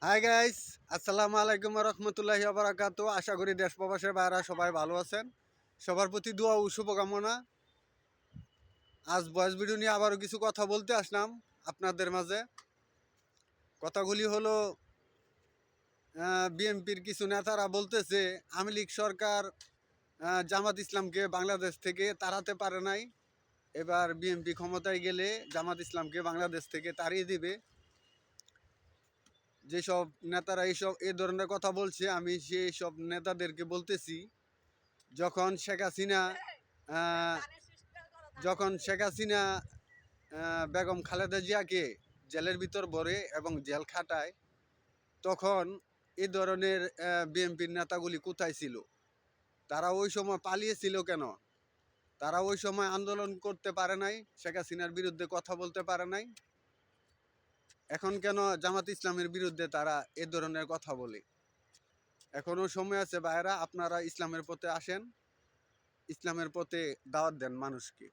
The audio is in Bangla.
হাই গাইস, আসসালামু আলাইকুম রহমতুল্লাহি বারাকাতু। আশা করি দেশ প্রবাসের বাইরা সবাই ভালো আছেন। সবার প্রতি দোয়া ও শুভকামনা। আজ ভয়েস ভিডিও নিয়ে আবারও কিছু কথা বলতে আসলাম আপনাদের মাঝে। কথাগুলি হলো, বিএনপির কিছু নেতারা বলতেছে আওয়ামী লীগ সরকার জামাত ইসলামকে বাংলাদেশ থেকে তাড়াতে পারে নাই। এবার বিএনপি ক্ষমতায় গেলে জামাত ইসলামকে বাংলাদেশ থেকে তাড়িয়ে দিবে। যেসব নেতারা এই ধরনের কথা বলছে, আমি সেই সব নেতাদেরকে বলতেছি, যখন শেখ হাসিনা আহ, যখন শেখ হাসিনা বেগম খালেদা জিয়াকে জেলের ভিতর ভরে এবং জেল খাটায়, তখন এই ধরনের বিএনপির নেতাগুলি কোথায় ছিল? তারা ওই সময় পালিয়েছিল কেন? তারা ওই সময় আন্দোলন করতে পারে নাই, শেখ হাসিনার বিরুদ্ধে কথা বলতে পারে নাই। এখন কেন জামাত ইসলামের বিরুদ্ধে তারা এ ধরনের কথা বলে? এখনো সময় আছে ভাইরা, আপনারা ইসলামের পথে আসেন, ইসলামের পথে দাওয়াত দেন মানুষকে।